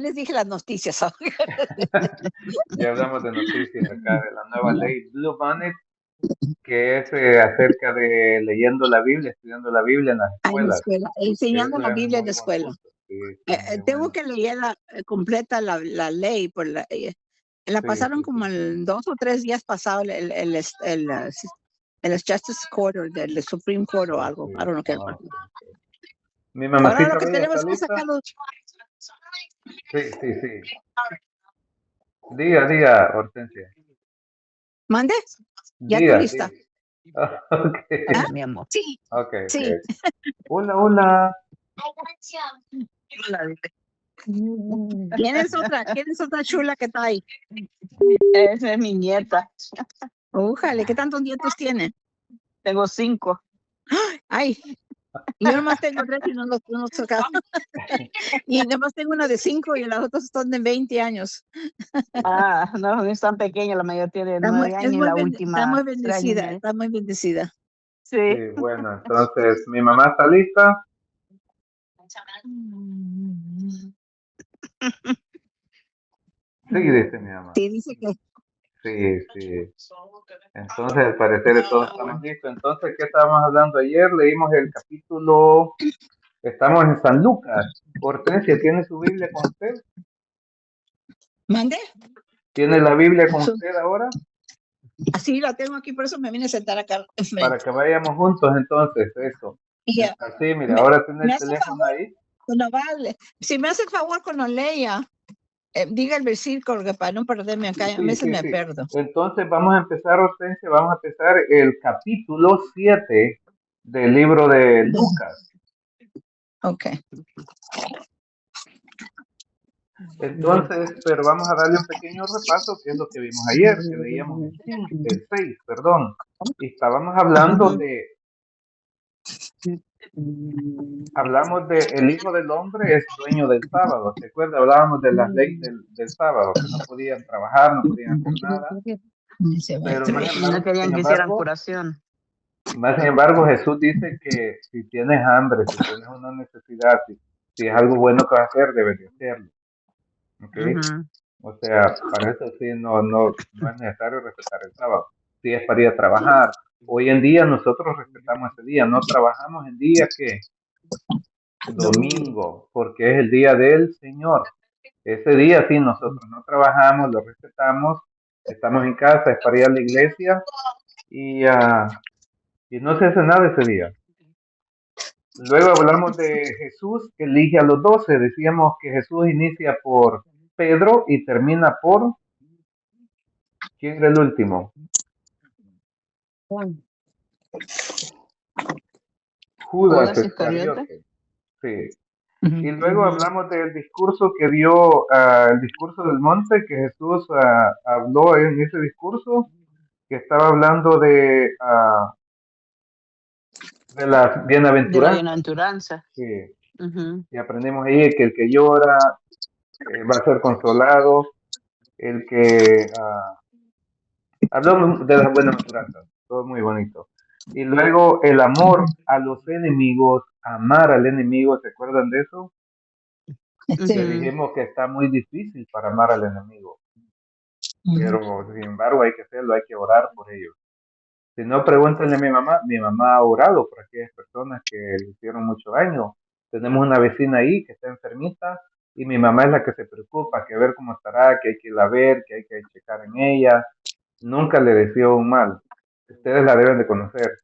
les dije las noticias. Ya hablamos de noticias acá, de la nueva ley Blue Bonnet, que es acerca de leyendo la Biblia, estudiando la Biblia en las En la escuelas. escuela, enseñando Eso la es Biblia en muy la buen escuela. punto. Sí, sí, muy Tengo bueno. que leer completa la ley. La Sí, pasaron sí, como sí. el 2 o 3 días pasado el Justice Court o del Supreme Court o algo. Sí. I don't know qué. Ah, ok, ok. Mi Ahora lo mamacita que bella tenemos está es que lista. sacarlo. Sí, sí, sí. Diga, Hortensia. ¿Mande? Ya tú Diga, lista. diga. Ok, ¿Ah? Mi amor. Sí, ok, ok. sí. Hola, hola. Hola, dile. ¿Quién es otra chula que está ahí? Esa es mi nieta. Ujale, ¿qué tantos nietos tiene? Tengo 5. Ay, yo nomás tengo 3 y no los tocaba. Y nomás tengo una de 5 y las otras son de 20 años. No están pequeñas, la mayor tiene Está 9 años y la última 3 años y medio. está muy bendecida. Sí, Sí. bueno, entonces mi mamá está lista. Sí, dice mi mamá. Sí, dice que Sí, sí. Entonces, al parecer todos estamos listos. Entonces, ¿qué estábamos hablando ayer? Leímos el capítulo. Estamos en San Lucas. Hortensia, ¿tiene su Biblia con usted? mande. ¿Tiene la Biblia con usted ahora? Así la tengo aquí, por eso me vine a sentar acá Para enfrente. que vayamos juntos, entonces, eso. Y Así, mira, me, ahora tiene me el hace teléfono favor, ahí. cuando vale. Si me hace favor cuando lea, diga el versículo que para no perderme acá, a Sí, veces sí, me sí. pierdo. Entonces, vamos a empezar, Hortensia, vamos a empezar el capítulo 7 del libro de Lucas. Ok. Entonces, pero vamos a darle un pequeño repaso, que es lo que vimos ayer, que leíamos el 6, perdón. Y estábamos hablando hablamos de el Hijo del Hombre es dueño del sábado, ¿se acuerda? Hablábamos de las leyes del sábado, que no podían trabajar, no podían hacer nada, pero No querían que hicieran curación. más sin embargo, Jesús dice que si tienes hambre, si tienes una necesidad, si es algo bueno que hacer, debes de hacerlo, ¿ok? O sea, para eso sí no es necesario respetar el sábado. Sí es para ir a trabajar. Hoy en día nosotros respetamos ese día. No trabajamos el día que domingo, porque es el día del Señor. Ese día sí nosotros no trabajamos, lo respetamos. Estamos en casa, es para ir a la iglesia y no se hace nada ese día. Luego hablamos de Jesús que elige a los 12. Decíamos que Jesús inicia por Pedro y termina por... ¿Quién era el último? Judas Iscariote. Sí. Y luego hablamos del discurso que dio, el discurso del monte, que Jesús habló en ese discurso, que estaba hablando de las bienaventuranzas. De la bienaventuranza. Sí. Y aprendemos ahí que el que llora va a ser consolado, el que habló de las bienaventuranzas, todo muy bonito. Y luego el amor a los enemigos, amar al enemigo, ¿se acuerdan de eso? Que dijimos que está muy difícil para amar al enemigo, pero sin embargo hay que hacerlo, hay que orar por ellos. Si no, pregúntenle a mi mamá ha orado por aquellas personas que le hicieron mucho daño. Tenemos una vecina ahí que está enfermita y mi mamá es la que se preocupa, que ver cómo estará, que hay que ir a ver, que hay que checar en ella. Nunca le deseó un mal. Ustedes la deben de conocer.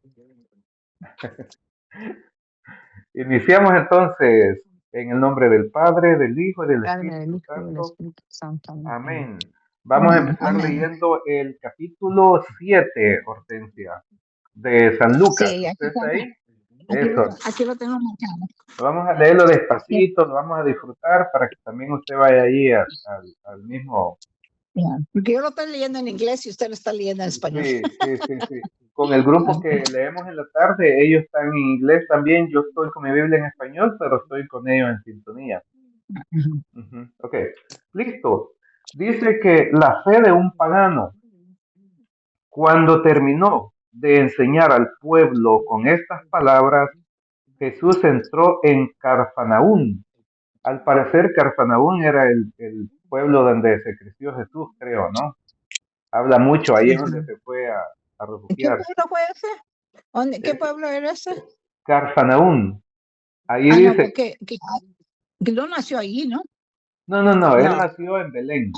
Iniciamos entonces en el nombre del Padre, del Hijo y del Espíritu Santo. Amén. Vamos a empezar leyendo el capítulo 7, Hortensia, de San Lucas. Sí, ¿Usted está ahí? Aquí lo tengo marcado. Vamos a leerlo despacito, lo vamos a disfrutar para que también usted vaya ahí al mismo. Porque yo lo estoy leyendo en inglés y usted lo está leyendo en español. Sí. Con el grupo que leemos en la tarde, ellos están en inglés también. Yo estoy con mi Biblia en español, pero estoy con ellos en sintonía. Ok, listo. Dice que la fe de un pagano, cuando terminó de enseñar al pueblo con estas palabras, Jesús entró en Cafarnaúm Al parecer, Cafarnaúm era el pueblo donde se creció Jesús, creo, ¿no? Habla mucho, ahí es donde Ujú. se fue a ¿Y qué refugiar. pueblo fue ese? ¿Qué pueblo era ese? Cafarnaúm, ahí Ah, no, dice, porque que no nació allí, ¿no? no, él No. nació en Belén,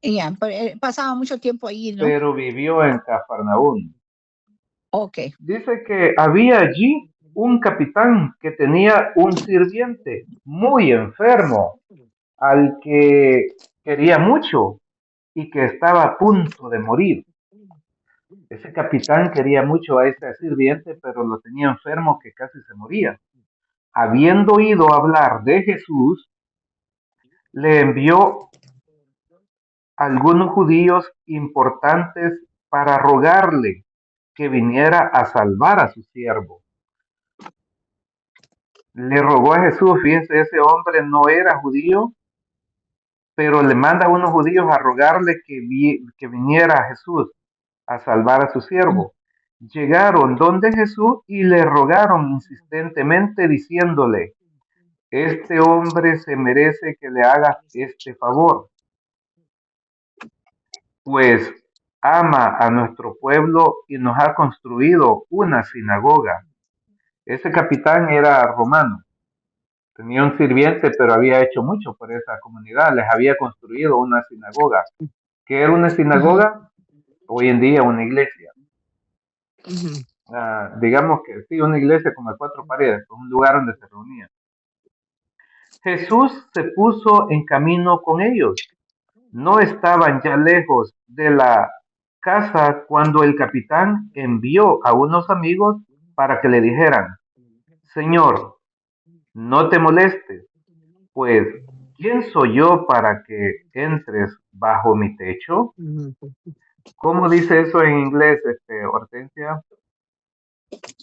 Y ya, pero pasaba mucho tiempo allí, ¿no? pero vivió en Cafarnaúm. Ok. Dice que había allí un capitán que tenía un sirviente muy enfermo, al que quería mucho y que estaba a punto de morir. Ese capitán quería mucho a ese sirviente, pero lo tenía enfermo que casi se moría. Habiendo oído hablar de Jesús, le envió algunos judíos importantes para rogarle que viniera a salvar a su siervo. Le rogó a Jesús, fíjense, ese hombre no era judío, pero le manda a unos judíos a rogarle que viniera a Jesús a salvar a su siervo. Llegaron donde Jesús y le rogaron insistentemente diciéndole, este hombre se merece que le haga este favor, pues ama a nuestro pueblo y nos ha construido una sinagoga. Ese capitán era romano, tenía un sirviente, pero había hecho mucho por esa comunidad, les había construido una sinagoga. ¿Qué era una Ujú. sinagoga? Hoy en día una iglesia. Ujú. Digamos que sí, una iglesia como de cuatro paredes, un lugar donde se reunían. Jesús se puso en camino con ellos. No estaban ya lejos de la casa cuando el capitán envió a unos amigos para que le dijeran, Señor, no te molestes, pues, ¿quién soy yo para que entres bajo mi techo? Ujú. ¿Cómo dice eso en inglés, Hortensia?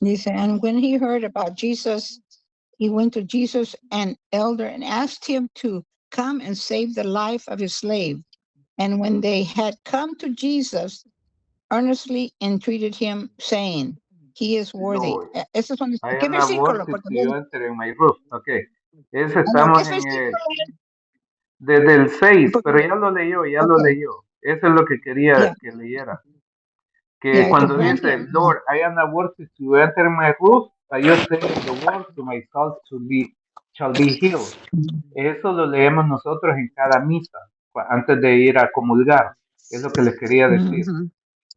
Dice, and when he heard about Jesus, he went to Jesus, an elder, and asked him to come and save the life of his slave. And when they had come to Jesus, earnestly entreated him, saying, He is worthy. Lord, Ese es I ¿qué am a versículo? worthy Porque to you enter in my roof. Ok, eso no, ¿qué estamos en versículo? desde el 6, Porque, pero ya lo leyó, ya lo ok, leyó. Eso es lo que quería ya, que leyera. Que ya, to cuando grant dice, him. Lord, I am a worthy to enter in my roof, yo say the word to my soul shall be healed. Eso lo leemos nosotros en cada misa, antes de ir a comulgar. Es lo que les quería decir. Ujú.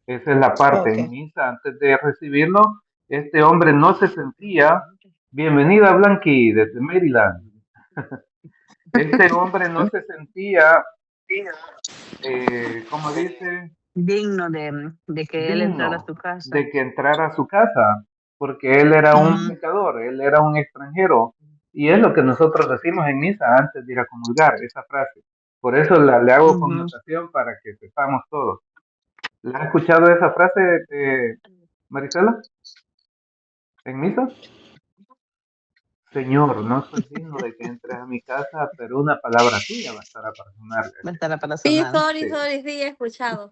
Esa es la parte. Ok. En misa, antes de recibirlo, este hombre no se sentía, bienvenida Blanqui desde Maryland. Este hombre no se sentía, como dice, Digno de que él entrara a digno su casa. de que entrara a su casa, porque él era un Ujú. pecador, él era un extranjero. Y es lo que nosotros decimos en misa antes de ir a comulgar, esa frase. Por eso le hago Ujú. connotación para que sepamos todos. ¿La has escuchado esa frase, Marisela, en misa? Señor, no soy digno de que entres a mi casa, pero una palabra tuya bastará para sanarle. Va a estar para Sí, sonar. sorry, Sí. sorry, sí, he escuchado.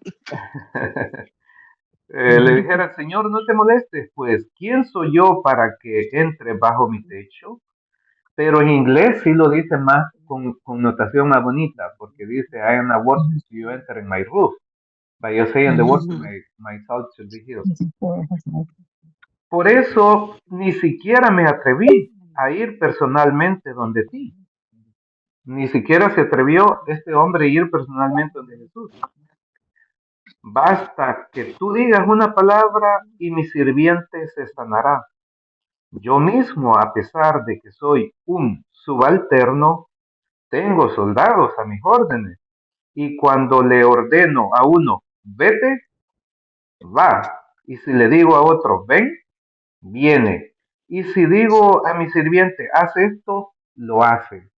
Le dijera, Señor, no te molestes, pues, ¿quién soy yo para que entre bajo mi techo? Pero en inglés sí lo dice más con connotación más bonita, porque dice, I am not worthy to you enter in my roof, but you're saying the word to Ujú. my soul shall be healed. Por eso ni siquiera me atreví a ir personalmente donde ti. Ni siquiera se atrevió este hombre a ir personalmente donde Jesús. Basta que tú digas una palabra y mi sirviente se sanará. Yo mismo, a pesar de que soy un subalterno, tengo soldados a mis órdenes. Y cuando le ordeno a uno, vete, va. Y si le digo a otro, ven, viene. Y si digo a mi sirviente, haz esto, lo hace.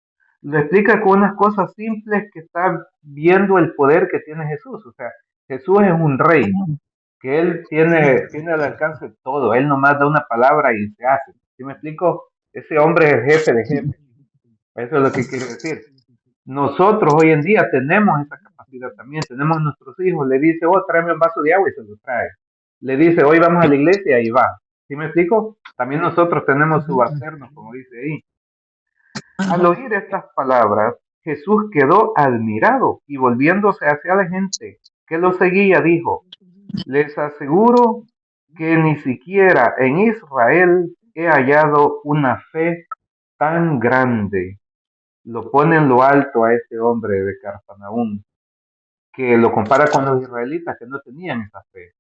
Lo explica con unas cosas simples que está viendo el poder que tiene Jesús. O sea, Jesús es un rey, que él tiene al alcance todo. Él nomás da una palabra y se hace. ¿Sí me explico? Ese hombre es el jefe de jefes. Eso es lo que quiero decir. Nosotros hoy en día tenemos esa capacidad también. Tenemos nuestros hijos. Le dice, oh, tráeme un vaso de agua y se lo trae. Le dice, hoy vamos a la iglesia y va. ¿Sí me explico? También nosotros tenemos subalternos, como dice ahí. Al oír estas palabras, Jesús quedó admirado y volviéndose hacia la gente que lo seguía, dijo, les aseguro que ni siquiera en Israel he hallado una fe tan grande. Lo pone en lo alto a este hombre de Cafarnaúm, que lo compara con los israelitas que no tenían esa fe.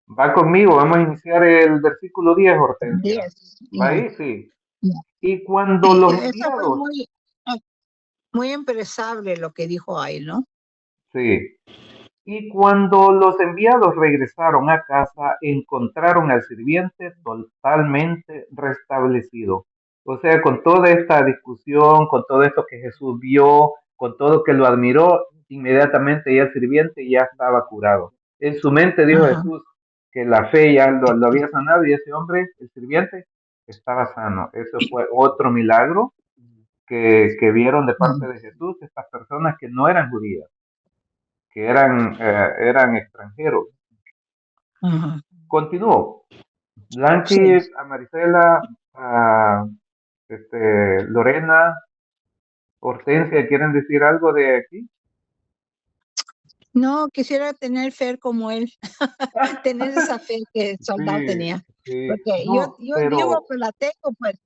Va conmigo, vamos a iniciar el versículo 10, Hortensia. 10. Va Yeah, ahí, sí. yeah. Y cuando los Eso fue enviados, muy empresable lo que dijo ahí, ¿no? sí, y cuando los enviados regresaron a casa, encontraron al sirviente totalmente restablecido. O sea, con toda esta discusión, con todo esto que Jesús vio, con todo que lo admiró, inmediatamente ya el sirviente ya estaba curado. En su mente dijo Ajá. Jesús que la fe ya lo había sanado y ese hombre, el sirviente, estaba sano. Eso fue otro milagro que vieron de parte de Jesús estas personas que no eran judías, que eran extranjeros. Ajá. Continuó. Blanqui, Sí. a Marisela, a Lorena, Hortensia, ¿quieren decir algo de aquí? No, quisiera tener fe como él, tener esa fe que el soldado Sí, tenía. sí, Porque no, yo digo pero que la tengo, pues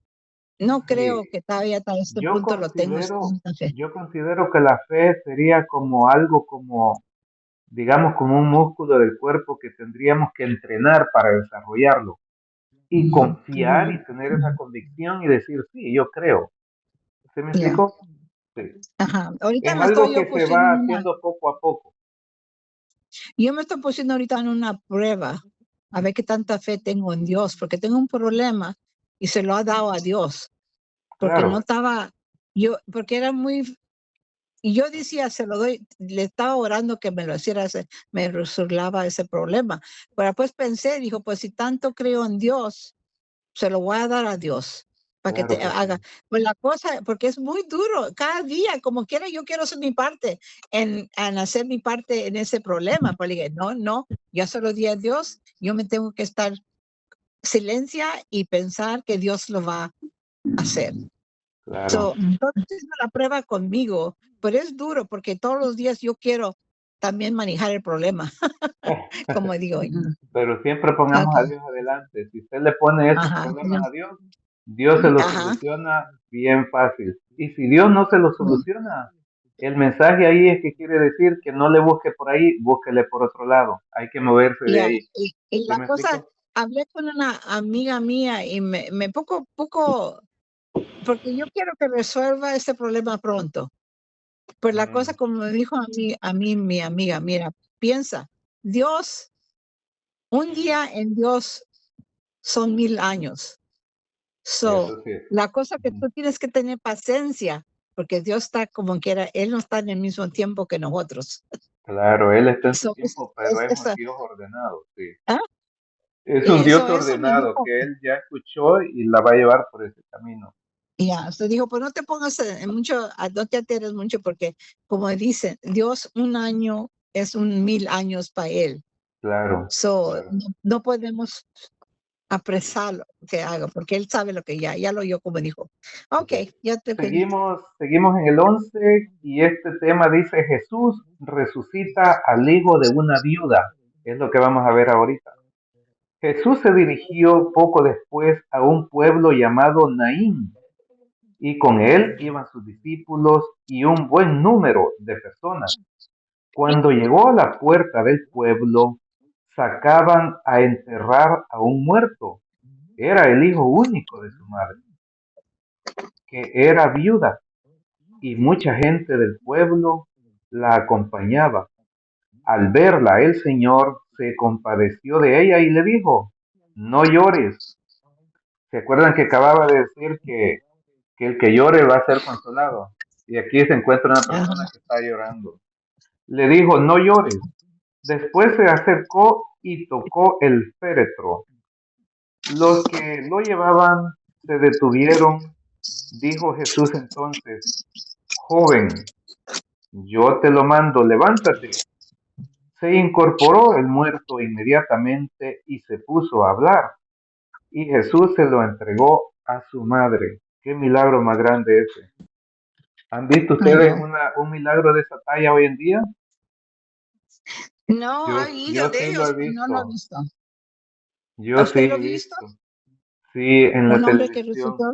no creo sí, que todavía hasta este yo punto lo tengo considero, tanta fe. yo considero que la fe sería como algo como, digamos, como un músculo del cuerpo que tendríamos que entrenar para desarrollarlo y confiar y tener esa convicción y decir, sí, yo creo. ¿Se me Ya. explicó? Sí. Ajá. Ahorita Es me algo estoy yo que se pusiendo va una, haciendo poco a poco. yo me estoy poniendo ahorita en una prueba, a ver qué tanta fe tengo en Dios, porque tengo un problema y se lo ha dado a Dios, porque no Claro, estaba, porque era muy. Y yo decía, se lo doy, le estaba orando que me lo hiciera, me resolvaba ese problema. Pero pues pensé, dijo, pues si tanto creo en Dios, se lo voy a dar a Dios para que claro te que sí. haga. Pues la cosa, porque es muy duro, cada día, como quiera, yo quiero hacer mi parte, en hacer mi parte en ese problema. Pues le dije, no, ya se lo di a Dios, yo me tengo que estar silencia y pensar que Dios lo va a hacer. Claro. Entonces la prueba conmigo, pero es duro porque todos los días yo quiero también manejar el problema, como digo. Pero siempre pongamos a Okay. Dios adelante. Si usted le pone esos Ajá, problemas a Dios, Dios se los ajá, soluciona bien fácil. Y si Dios no se los soluciona, el mensaje ahí es que quiere decir que no le busque por ahí, búsquele por otro lado. Hay que moverse de ya. ahí. Y ¿Se la me cosa, explicó? hablé con una amiga mía y me poco, porque yo quiero que resuelva ese problema pronto. Pues la cosa, Mm, como me dijo a mí mi amiga, mira, piensa, Dios, un día en Dios son 1000 años. So, eso sí. la cosa que Ujú. tú tienes que tener paciencia, porque Dios está como quiera, Él no está en el mismo tiempo que nosotros. Claro, Él está en su So, tiempo, pero es un esa, Dios ordenado, sí. ¿ah? Es Y un Dios eso me ordenado dijo, que Él ya escuchó y la va a llevar por ese camino. ya, usted dijo, pues no te pongas en mucho, no te alteres mucho, porque como dicen, Dios un año es 1000 años para Él. Claro, So, claro. no podemos apresarlo que haga, porque Él sabe lo que ya lo oyó como dijo. Ok, Ok. ya te pedí. Seguimos en el 11 y este tema dice Jesús resucita al hijo de una viuda. Es lo que vamos a ver ahorita. Jesús se dirigió poco después a un pueblo llamado Naín y con él iban sus discípulos y un buen número de personas. Cuando llegó a la puerta del pueblo, sacaban a enterrar a un muerto. Era el hijo único de su madre, que era viuda, y mucha gente del pueblo la acompañaba. Al verla, el Señor se compadeció de ella y le dijo, no llores. ¿Se acuerdan que acababa de decir que el que llore va a ser consolado? Y aquí se encuentra una persona Ajá. que está llorando. Le dijo, no llores. Después se acercó y tocó el féretro. Los que lo llevaban se detuvieron. Dijo Jesús entonces, joven, yo te lo mando, levántate. Se incorporó el muerto inmediatamente y se puso a hablar. Y Jesús se lo entregó a su madre. Qué milagro más grande ese. ¿Han visto I ustedes know. un milagro de esa talla hoy en día? No, Yo, hay yo de sí lo he ellos, pero no lo he visto. visto. Yo sí ¿Usted lo he ha visto? visto. Sí, en la Un hombre que televisión. resucitó.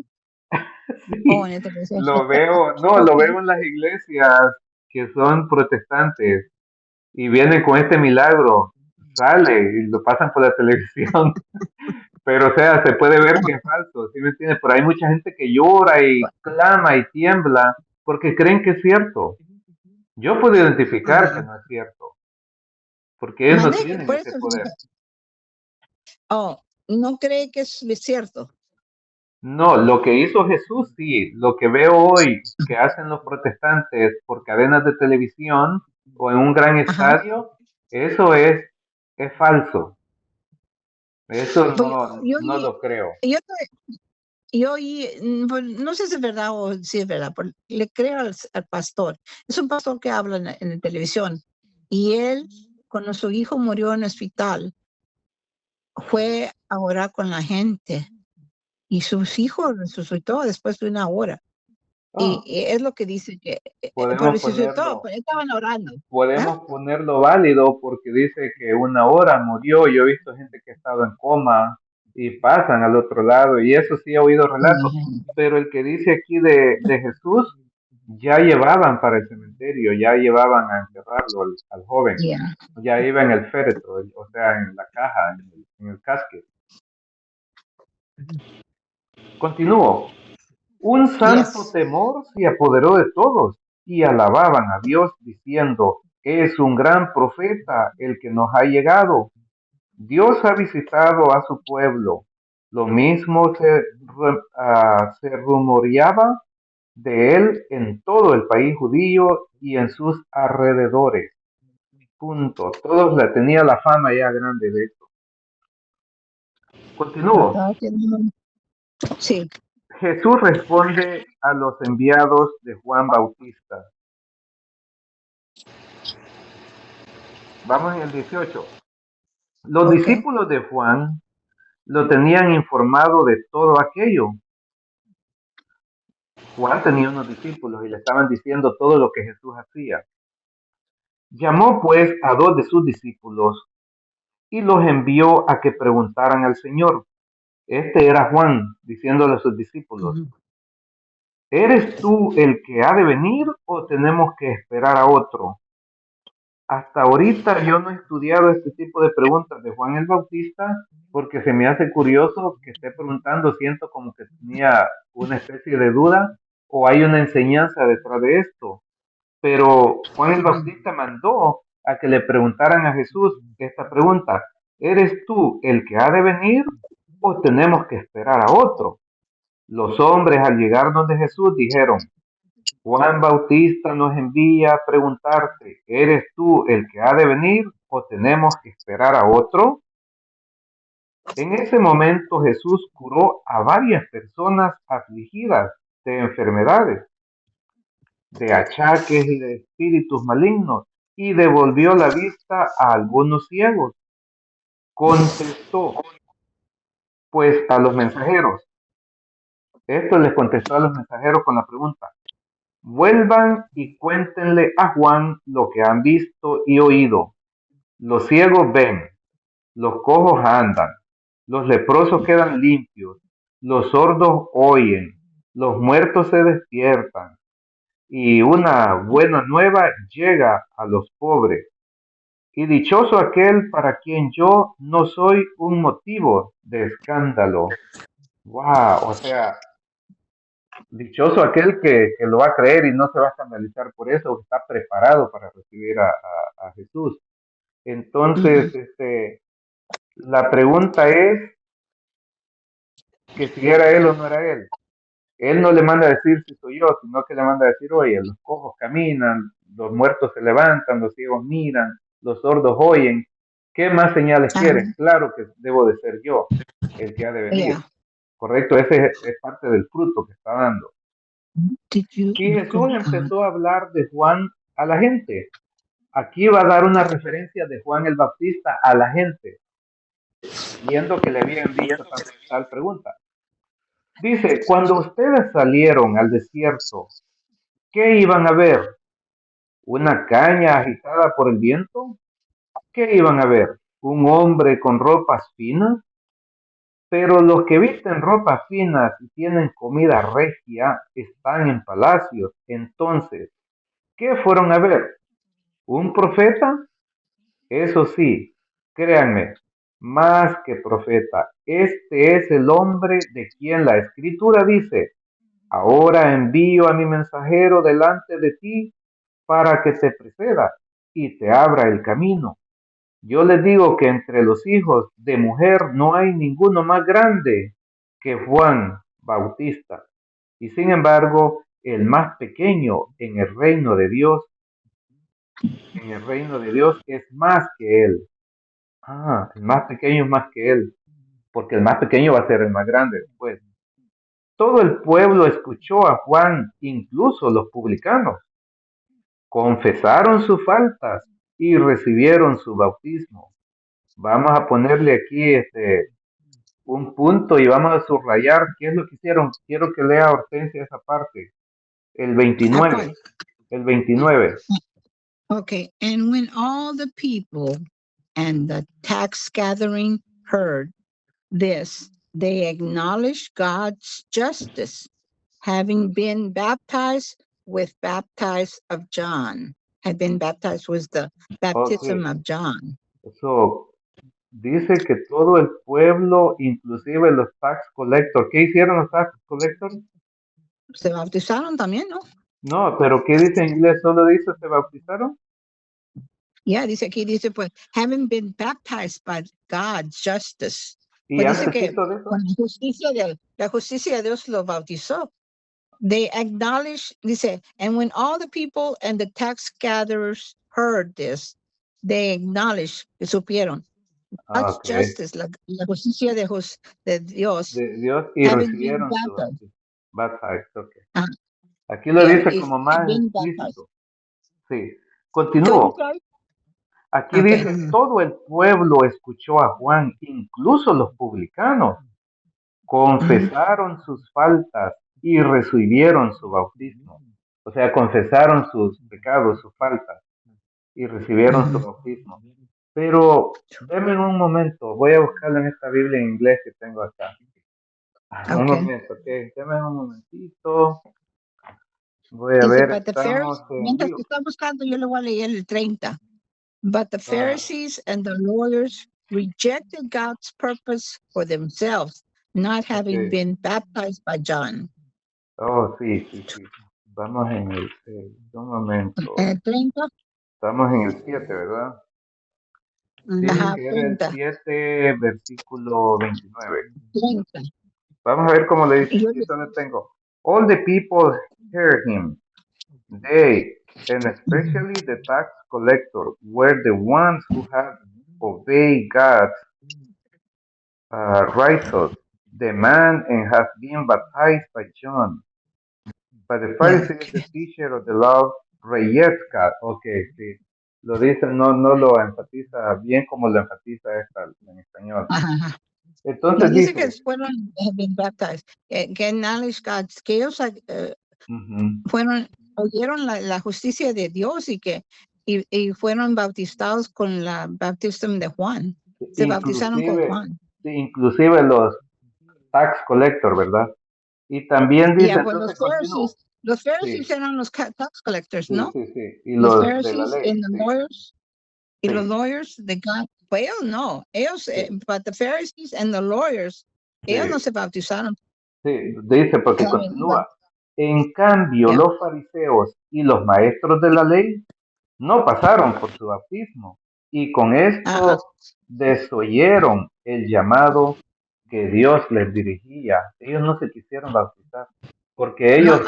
Oh, Sí, en esta televisión. lo veo, no, lo Okay. veo en las iglesias que son protestantes y vienen con este milagro. Sale y lo pasan por la televisión. Pero, o sea, se puede ver que es falso, ¿sí me entiendes? Pero hay mucha gente que llora y clama y tiembla porque creen que es cierto. Yo puedo identificar que Ajá. no es cierto, porque ellos no Mandé, tienen por ese eso. poder. Oh, no cree que es cierto. No, lo que hizo Jesús, sí. Lo que veo hoy que hacen los protestantes por cadenas de televisión o en un gran Ajá. estadio, eso es falso. Eso Pues no, no lo creo. yo, yo oí, pues, no sé si es verdad o si es verdad, pero le creo al pastor. Es un pastor que habla en la televisión. Y él, cuando su hijo murió en el hospital, fue a orar con la gente. Y sus hijos resucitó después de una hora. Y Ah, es lo que dice que, pero podemos resucitó, ponerlo, pues estaban orando. ¿Ah? podemos ponerlo válido porque dice que una hora murió. Yo he visto gente que ha estado en coma y pasan al otro lado y eso sí he oído relatos. Pero el que dice aquí de Jesús, ya llevaban para el cementerio, ya llevaban a enterrarlo al joven, Yeah. ya iba en el féretro, o sea, en la caja, en el casque. Continúo. Un santo Yes. temor se apoderó de todos y alababan a Dios diciendo, es un gran profeta el que nos ha llegado. Dios ha visitado a su pueblo. Lo mismo se rumoreaba de él en todo el país judío y en sus alrededores. Punto. Todos la tenía la fama ya grande de esto. Continúo. ¿Verdad que no? Sí. Jesús responde a los enviados de Juan Bautista. Vamos en el 18. Los Ok. discípulos de Juan lo tenían informado de todo aquello. Juan tenía unos discípulos y le estaban diciendo todo lo que Jesús hacía. Llamó pues a dos de sus discípulos y los envió a que preguntaran al Señor. Este era Juan, diciéndole a sus discípulos, Ujú. ¿eres tú el que ha de venir o tenemos que esperar a otro? Hasta ahorita yo no he estudiado este tipo de preguntas de Juan el Bautista porque se me hace curioso que esté preguntando, siento como que tenía una especie de duda o hay una enseñanza detrás de esto. Pero Juan el Ujú. Bautista mandó a que le preguntaran a Jesús esta pregunta, ¿eres tú el que ha de venir o tenemos que esperar a otro? Los hombres al llegar donde Jesús dijeron, Juan Bautista nos envía a preguntarte, ¿eres tú el que ha de venir o tenemos que esperar a otro? En ese momento Jesús curó a varias personas afligidas de enfermedades, de achaques y de espíritus malignos, y devolvió la vista a algunos ciegos. Contestó, pues, a los mensajeros. Esto les contestó a los mensajeros con la pregunta, vuelvan y cuéntenle a Juan lo que han visto y oído. Los ciegos ven, los cojos andan, los leprosos quedan limpios, los sordos oyen, los muertos se despiertan, y una buena nueva llega a los pobres. Y dichoso aquel para quien yo no soy un motivo de escándalo. Wow, o sea, dichoso aquel que lo va a creer y no se va a escandalizar por eso, que está preparado para recibir a Jesús. Ujú. Entonces, la pregunta es que si era él o no era él. Él no le manda a decir si soy yo, sino que le manda a decir, oye, los cojos caminan, los muertos se levantan, los ciegos miran, los sordos oyen. ¿Qué más señales Ah, quieren? Claro que debo de ser yo el que ha de venir. yeah. Correcto, ese es parte del fruto que está dando. Did you Y Jesús uh, empezó a hablar de Juan a la gente. Aquí va a dar una referencia de Juan el Bautista a la gente, viendo que le habían dicho tal pregunta. Dice, cuando ustedes salieron al desierto, ¿qué iban a ver? ¿Una caña agitada por el viento? ¿Qué iban a ver? ¿Un hombre con ropas finas? Pero los que visten ropas finas y tienen comida regia están en palacios. Entonces, ¿qué fueron a ver? ¿Un profeta? Eso sí, créanme, más que profeta, este es el hombre de quien la escritura dice, ahora envío a mi mensajero delante de ti para que te preceda y te abra el camino. Yo les digo que entre los hijos de mujer no hay ninguno más grande que Juan Bautista. Y sin embargo, el más pequeño en el reino de Dios es más que él. Ah, el más pequeño es más que él, porque el más pequeño va a ser el más grande después. Todo el pueblo escuchó a Juan, incluso los publicanos. Confesaron sus faltas y recibieron su bautismo. Vamos a ponerle aquí un punto y vamos a subrayar qué es lo que hicieron. Quiero que lea Hortensia esa parte. El 29. El 29. Okay. And when all the people and the tax gathering heard this, they acknowledged God's justice, having been baptized with baptized of John, had been baptized with the baptism Ok. of John. Eso dice que todo el pueblo, inclusive los tax collectors. ¿Qué hicieron los tax collectors? Se bautizaron también, ¿no? No, pero ¿qué dice en inglés? Solo dice se bautizaron. Yeah, dice aquí, dice pues, having been baptized by God's justice. Y Pues dice que antes de eso. con la justicia de Dios lo bautizó. They acknowledge, dice, and when all the people and the tax gatherers heard this, they acknowledged, que supieron, God's Ok. justice, la justicia de Dios, De Dios y having been recibieron su baptized. baptized. Ok. Ah, Aquí lo yeah, dice como más been baptized. explícito. Sí. ¿Qué Continúo. dice? Aquí Okay. dice, todo el pueblo escuchó a Juan, incluso los publicanos, confesaron sus faltas y recibieron su bautismo. O sea, confesaron sus pecados, sus faltas y recibieron su bautismo. Pero denme un momento, voy a buscarlo en esta Biblia en inglés que tengo acá. Un Okay. momento, ok, denme un momentito. Voy a Dice, ver, but the estamos Pharisees, en mientras vivo. que está buscando, yo le voy a leer el 30. But the Pharisees and the lawyers rejected God's purpose for themselves, not having Ok. been baptized by John. Oh, sí, sí, sí. Vamos en un momento. En el 30, Estamos en el 7, ¿verdad? Dice ajá, que era el 30, 7, versículo 29. 30. Vamos a ver cómo le dice. Y yo Aquí es donde tengo. All the people heard him. They, and especially the tax collector, were the ones who had obeyed God's righteous demand and have been baptized by John. But the yeah, Pharisees, the teacher of the law, reject God. Ok, sí. Lo dice, no lo enfatiza bien como lo enfatiza esta en español. ajá, ajá. No Entonces dice que dice, fueron, have been baptized, que acknowledge God, que ellos fueron, oyeron la justicia de Dios y fueron bautizados con la baptismo de Juan. Se bautizaron con inclusive, Juan. sí, inclusive los tax collector, ¿verdad? Y también Y dice, pues entonces continúo. los Pharisees Sí, eran los tax collectors, sí, ¿no? sí, sí. Y Los los de la Pharisees ley, and the sí, lawyers. Y los sí, lawyers de God, pues ellos no, ellos, sí, but the Pharisees and the lawyers, ellos no sí, se bautizaron. sí. Dice porque continúa. En cambio, Yeah. los fariseos y los maestros de la ley no pasaron por su bautismo y con Ajá. esto desoyeron el llamado que Dios les dirigía. Ellos no se quisieron bautizar porque No, ellos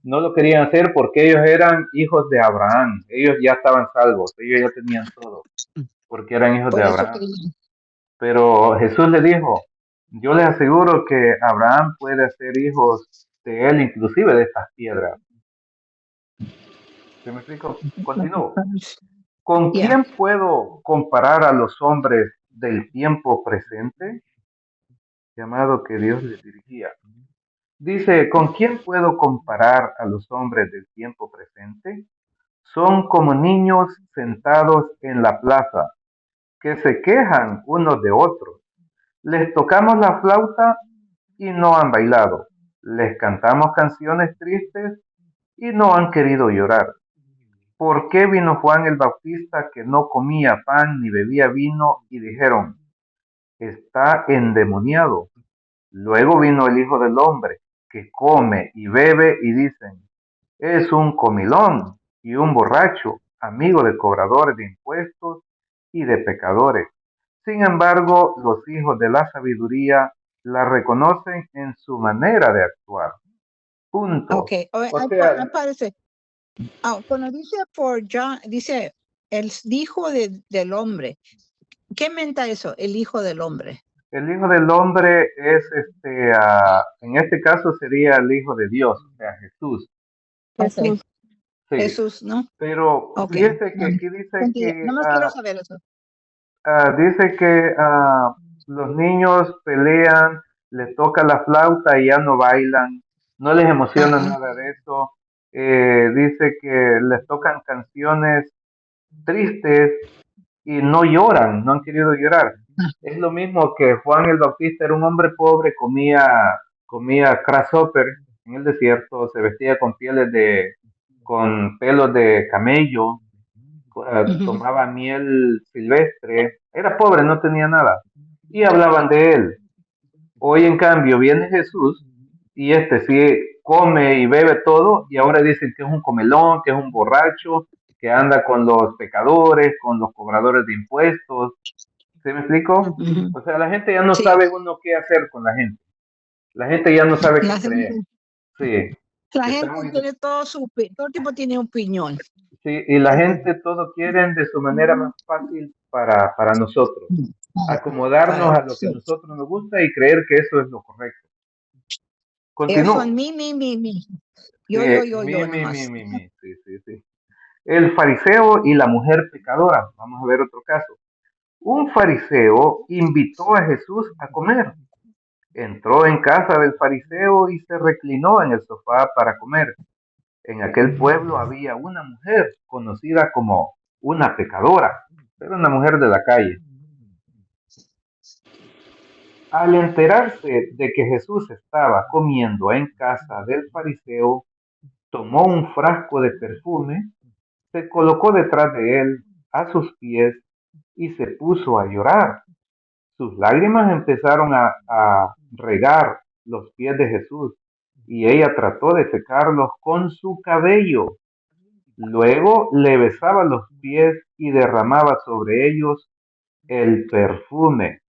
no lo querían hacer porque ellos eran hijos de Abraham. Ellos ya estaban salvos, ellos ya tenían todo porque eran hijos de por eso Abraham. querían. Pero Jesús le dijo, yo les aseguro que Abraham puede hacer hijos de él, inclusive de estas piedras. ¿Se me explico? Continúo. ¿Con Yeah. quién puedo comparar a los hombres del tiempo presente? Llamado que Dios les dirigía. Dice, ¿con quién puedo comparar a los hombres del tiempo presente? Son como niños sentados en la plaza, que se quejan unos de otros. Les tocamos la flauta y no han bailado. Les cantamos canciones tristes y no han querido llorar. ¿Por qué vino Juan el Bautista que no comía pan ni bebía vino? Y dijeron, está endemoniado. Luego vino el Hijo del Hombre, que come y bebe y dicen, es un comilón y un borracho, amigo de cobradores de impuestos y de pecadores. Sin embargo, los hijos de la sabiduría la reconocen en su manera de actuar. Punto. Ok, O sea, aparece. Cuando dice for John, dice el hijo del hombre. ¿Qué menta eso? El hijo del hombre. el Hijo del Hombre es, en este caso sería el Hijo de Dios, o sea, Jesús. Jesús. Sí, Jesús, ¿no? pero Ok. fíjese que aquí dice No más quiero saber eso. dice que los niños pelean, les toca la flauta y ya no bailan, no les emociona Ajá. nada de eso. Dice que les tocan canciones tristes y no lloran, no han querido llorar. Es lo mismo que Juan el Bautista era un hombre pobre, comía grasshopper en el desierto, se vestía con pelos de camello, tomaba miel silvestre, era pobre, no tenía nada. Y hablaban de él. Hoy en cambio viene Jesús y este sí come y bebe todo y ahora dicen que es un comelón, que es un borracho, que anda con los pecadores, con los cobradores de impuestos. ¿Sí me explico? O sea, la gente ya no Sí. sabe uno qué hacer con la gente. La gente ya no sabe La qué creer. gente, Sí. la Está gente muy- tiene todo el tiempo tiene opinión. sí, y la gente todo quieren de su manera más fácil para nosotros. Acomodarnos a lo que a Sí. nosotros nos gusta y creer que eso es lo correcto. Ellos son Continúo. mi. Sí, Yo nomás. Sí, sí, sí. El fariseo y la mujer pecadora. Vamos a ver otro caso. Un fariseo invitó a Jesús a comer. Entró en casa del fariseo y se reclinó en el sofá para comer. En aquel pueblo había una mujer conocida como una pecadora, era una mujer de la calle. Al enterarse de que Jesús estaba comiendo en casa del fariseo, tomó un frasco de perfume, se colocó detrás de él, a sus pies, y se puso a llorar. Sus lágrimas empezaron a regar los pies de Jesús, y ella trató de secarlos con su cabello. Luego le besaba los pies y derramaba sobre ellos el perfume.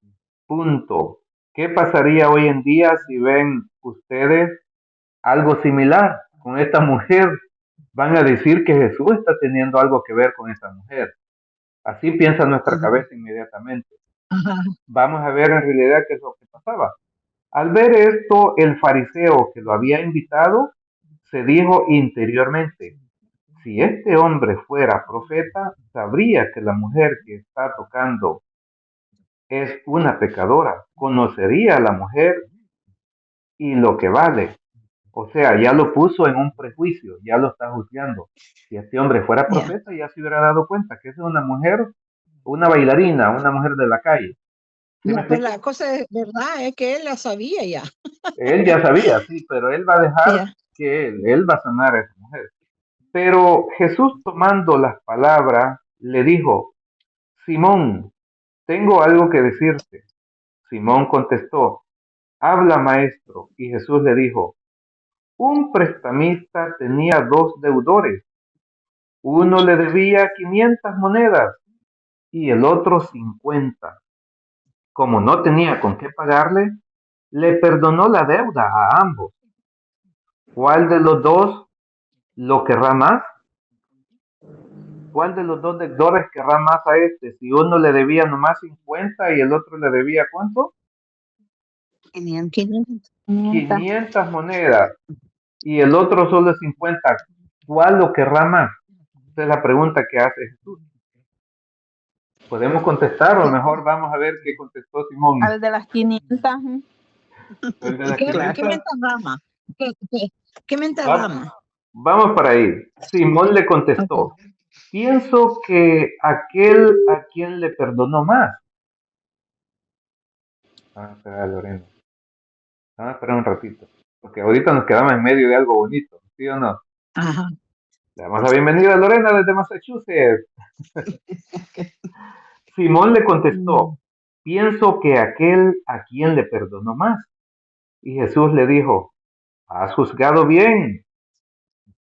Punto. ¿Qué pasaría hoy en día si ven ustedes algo similar con esta mujer? Van a decir que Jesús está teniendo algo que ver con esta mujer. Así piensa nuestra cabeza inmediatamente. Ajá. Vamos a ver en realidad qué es lo que pasaba. Al ver esto, el fariseo que lo había invitado se dijo interiormente, si este hombre fuera profeta, sabría que la mujer que está tocando es una pecadora, conocería a la mujer y lo que vale. O sea, ya lo puso en un prejuicio, ya lo está juzgando. Si este hombre fuera Yeah. profeta, ya se hubiera dado cuenta que es una mujer, una bailarina, una mujer de la calle. ¿Sí me Pues explico? la cosa es verdad, es que él la sabía ya. Él ya sabía, sí, pero él va a dejar Yeah. que él va a sanar a esa mujer. Pero Jesús tomando las palabras, le dijo, Simón, tengo algo que decirte. Simón contestó, habla maestro. Y Jesús le dijo, un prestamista tenía dos deudores. Uno le debía 500 monedas y el otro 50. Como no tenía con qué pagarle, le perdonó la deuda a ambos. ¿Cuál de los dos lo querrá más? ¿Cuál de los dos deudores querrá más a este? Si uno le debía nomás 50 y el otro le debía ¿cuánto? 500. 500 monedas y el otro solo 50. ¿Cuál lo querrá más? Esa es la pregunta que hace Jesús. ¿Podemos contestar o mejor vamos a ver qué contestó Simón? Al de las 500. El de las ¿Qué 500. menta rama? ¿Qué mente Va- rama? Vamos para ahí. Simón le contestó, Ok. pienso que aquel a quien le perdonó más. Vamos a esperar, Lorena. Vamos a esperar un ratito. Porque ahorita nos quedamos en medio de algo bonito, ¿sí o no? Ajá. Le damos la bienvenida a Lorena desde Massachusetts. Simón le contestó, pienso que aquel a quien le perdonó más. Y Jesús le dijo, has juzgado bien.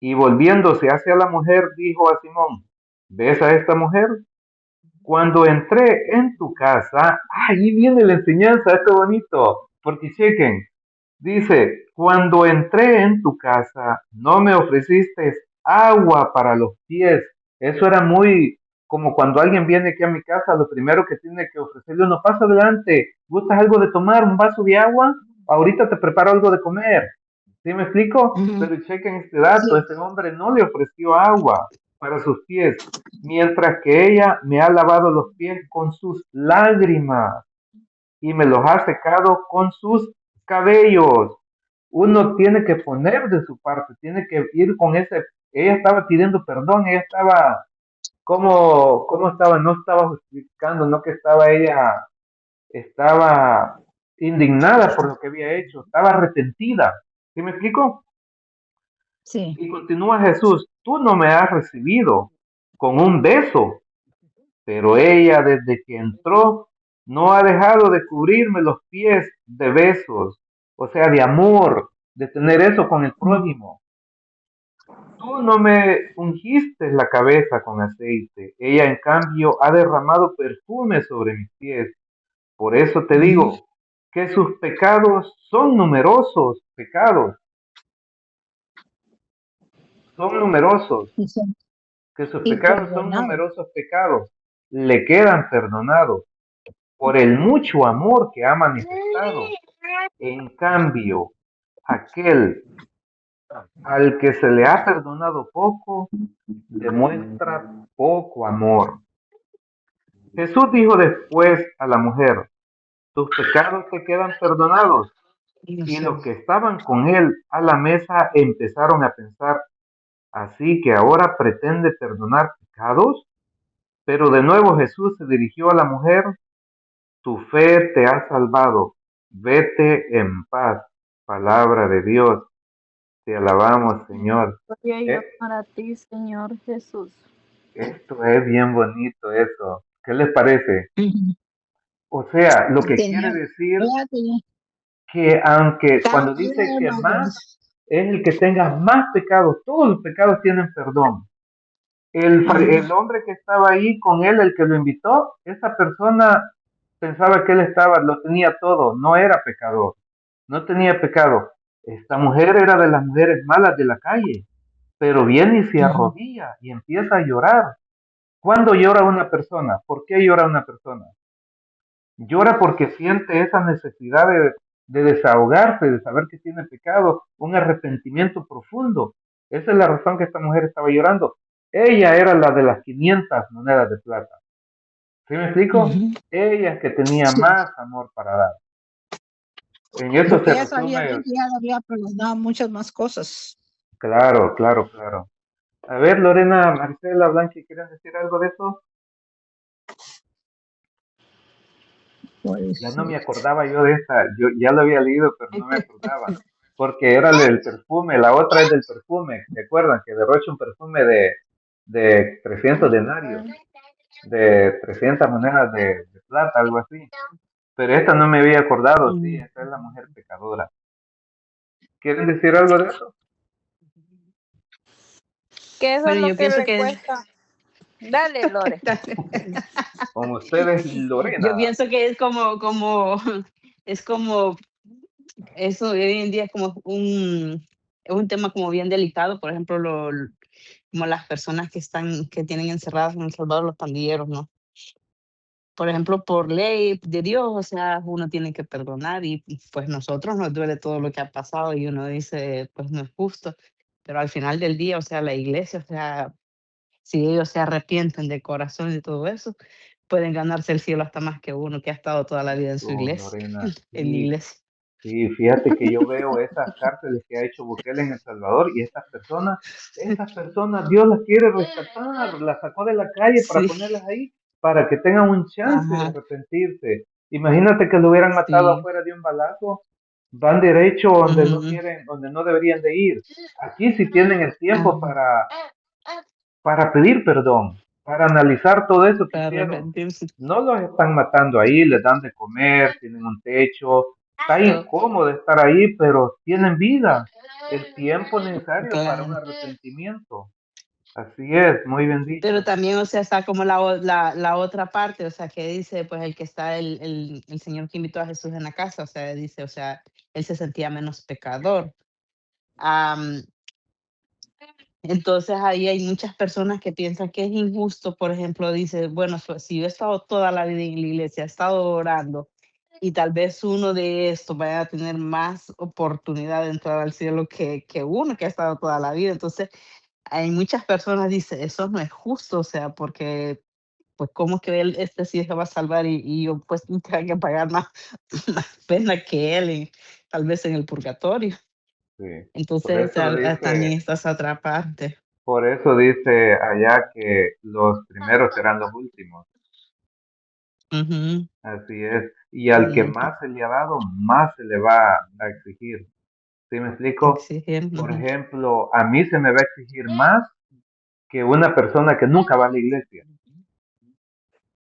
Y volviéndose hacia la mujer, dijo a Simón, ¿ves a esta mujer? Cuando entré en tu casa, ahí viene la enseñanza, esto bonito, porque chequen, dice, cuando entré en tu casa, no me ofreciste agua para los pies. Eso era muy como cuando alguien viene aquí a mi casa, lo primero que tiene que ofrecerle uno, pasa adelante, ¿gustas algo de tomar, un vaso de agua? Ahorita te preparo algo de comer. ¿Sí me explico? Ujú. Pero chequen este dato, Sí. este hombre no le ofreció agua para sus pies, mientras que ella me ha lavado los pies con sus lágrimas y me los ha secado con sus cabellos. Uno tiene que poner de su parte, tiene que ir con ese. Ella estaba pidiendo perdón, ella estaba, ¿cómo estaba? No estaba justificando, no que estaba ella, estaba indignada por lo que había hecho, estaba arrepentida. ¿Sí me explico? Sí. Y continúa Jesús, tú no me has recibido con un beso, pero ella desde que entró no ha dejado de cubrirme los pies de besos, o sea, de amor, de tener eso con el prójimo. Tú no me ungiste la cabeza con aceite, ella en cambio ha derramado perfume sobre mis pies. Por eso te Ujú. digo que sus pecados son numerosos, pecados, son numerosos, Y son- que sus y pecados son perdonado. numerosos pecados, le quedan perdonados por el mucho amor que ha manifestado. En cambio, aquel al que se le ha perdonado poco, demuestra poco amor. Jesús dijo después a la mujer, tus pecados te quedan perdonados. No Y sé. los que estaban con él a la mesa empezaron a pensar, así que ahora pretende perdonar pecados. Pero de nuevo Jesús se dirigió a la mujer, tu fe te ha salvado, vete en paz. Palabra de Dios, te alabamos, Señor. Gloria y Eh, honor a ti, Señor Jesús. Esto es bien bonito, eso. ¿Qué les parece? Ujú. O sea, lo que quiere Tenía, decir ella tenía, que aunque cada cuando día dice era que más más grande. es el que tenga más pecados, todos los pecados tienen perdón. El Ajá. hombre que estaba ahí con él, el que lo invitó, esa persona pensaba que él estaba, lo tenía todo, no era pecador, no tenía pecado. Esta mujer era de las mujeres malas de la calle, pero viene y se Ujú. arrodilla y empieza a llorar. ¿Cuándo llora una persona? ¿Por qué llora una persona? Llora porque siente esa necesidad de desahogarse, de saber que tiene pecado, un arrepentimiento profundo. Esa es la razón que esta mujer estaba llorando. Ella era la de las 500 monedas de plata. ¿Sí me explico? Ujú. Ella es que tenía Sí, más amor para dar. En eso porque se ella sabía bien resume, que ya le había perdonado muchas más cosas. claro, claro, claro. A ver, Lorena, Marcela, Blanqui, ¿quieren decir algo de eso? Ya Pues, no me acordaba yo de esta, yo ya lo había leído, pero no me acordaba, porque era el perfume, la otra es del perfume, ¿se acuerdan? Que derrocha un perfume de 300 denarios, de 300 monedas de plata, algo así. Pero esta no me había acordado, sí, Mm. esta es la mujer pecadora. ¿Quieren decir algo de eso? Que eso es Bueno, lo yo que pienso le que cuesta. Dale, Lore. Con ustedes, yo Lorena. pienso que es es como eso hoy en día es como es un tema como bien delicado, por ejemplo, como las personas que tienen encerradas en El Salvador, los pandilleros, ¿no? Por ejemplo, por ley de Dios, o sea, uno tiene que perdonar y pues nosotros nos duele todo lo que ha pasado y uno dice, pues no es justo, pero al final del día, o sea, la iglesia, o sea, si ellos se arrepienten de corazón y todo eso, pueden ganarse el cielo hasta más que uno que ha estado toda la vida en su Eso, iglesia, Lorena, en la sí, iglesia. Sí, fíjate que yo veo esas cárceles que ha hecho Bukele en El Salvador y esas personas Dios las quiere rescatar, las sacó de la calle para Sí, ponerlas ahí, para que tengan un chance de ajá, arrepentirse. Imagínate que lo hubieran matado sí, afuera de un balazo, van derecho donde no ujú, quieren, donde no deberían de ir. Aquí sí tienen el tiempo ajá, para pedir perdón, para analizar todo eso que para hicieron. arrepentirse. No los están matando ahí, les dan de comer, tienen un techo, está Exacto, incómodo estar ahí, pero tienen vida, el tiempo necesario para un claro. arrepentimiento. Así es, muy bien Pero dicho. también, o sea, está como la otra parte, o sea, que dice, pues, el que está el señor que invitó a Jesús en la casa, o sea, dice, o sea, él se sentía menos pecador. Am, entonces, ahí hay muchas personas que piensan que es injusto, por ejemplo, dice, bueno, si yo he estado toda la vida en la iglesia, he estado orando, y tal vez uno de estos vaya a tener más oportunidad de entrar al cielo que uno que ha estado toda la vida. Entonces, hay muchas personas dicen, eso no es justo, o sea, porque pues cómo que él, este sí se va a salvar y yo pues tenga que pagar más, más pena que él, tal vez en el purgatorio. Sí. Por Entonces eso también dice, está esa otra parte. por eso dice allá que los primeros serán los últimos. Ujú, Así es. Y al que sí, más se le ha dado, más se le va a exigir. ¿Sí me explico? exigir, Por ujú, ejemplo, a mí se me va a exigir más que una persona que nunca va a la iglesia.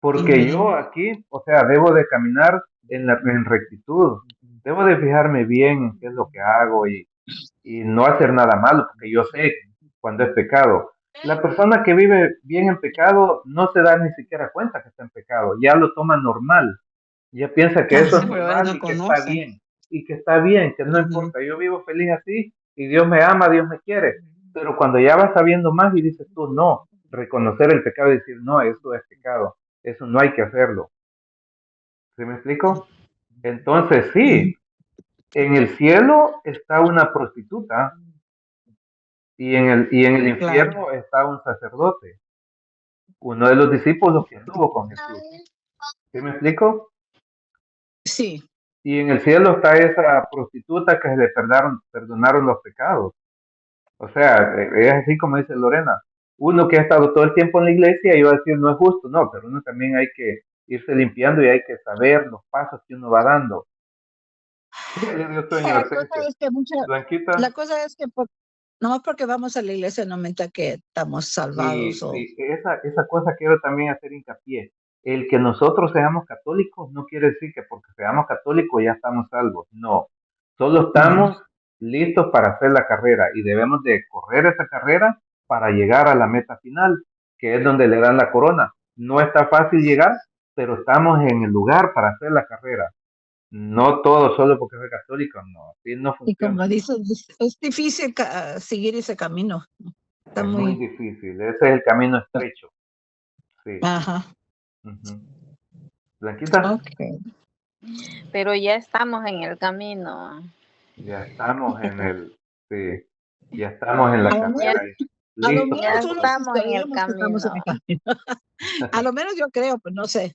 Porque ujú, yo aquí, o sea, debo de caminar en rectitud. Debo de fijarme bien en qué es lo que hago y no hacer nada malo, porque yo sé cuando es pecado. La persona que vive bien en pecado no se da ni siquiera cuenta que está en pecado, ya lo toma normal, ya piensa que ah, eso sí, es pero a veces normal no y que está conocen. bien, y que está bien, que no Ujú, importa, yo vivo feliz así y Dios me ama, Dios me quiere. Pero cuando ya vas sabiendo más y dices tú, no, reconocer el pecado y decir, no, eso es pecado, eso no hay que hacerlo. ¿Sí me explico? Entonces, ujú, sí, en el cielo está una prostituta y en el claro, infierno está un sacerdote, uno de los discípulos que anduvo con Jesús. ¿Sí me explico? Sí, Y en el cielo está esa prostituta que se le perdonaron los pecados. O sea, es así como dice Lorena. Uno que ha estado todo el tiempo en la iglesia iba a decir no es justo, no, pero uno también hay que irse limpiando y hay que saber los pasos que uno va dando. ¿Qué le dio sueño a la cosa Hortensia? es que la Blanquita. cosa es que nomás porque vamos a la iglesia no aumenta que estamos salvados Sí, o sí, esa cosa quiero también hacer hincapié. El que nosotros seamos católicos no quiere decir que porque seamos católicos ya estamos salvos. No, solo no. estamos listos para hacer la carrera y debemos de correr esa carrera para llegar a la meta final, que es donde le dan la corona. No está fácil llegar, pero estamos en el lugar para hacer la carrera. No todo solo porque soy católico, no, así no Y como funciona. dices, es difícil seguir ese camino. Está Es muy muy, difícil, ese es el camino estrecho. Sí. ajá, Ujú. Blanquita, okay. Pero ya estamos en el camino. ya estamos sí, ya estamos en la A lo Ya, carrera, menos, a lo listos ya menos para unos correr. estamos en el creemos que estamos en el camino. camino. A lo menos yo creo, pues no sé.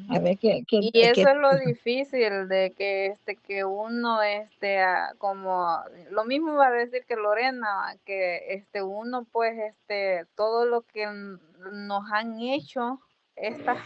A ver Y eso es lo difícil de que uno como lo mismo va a decir que Lorena, que uno pues todo lo que nos han hecho estas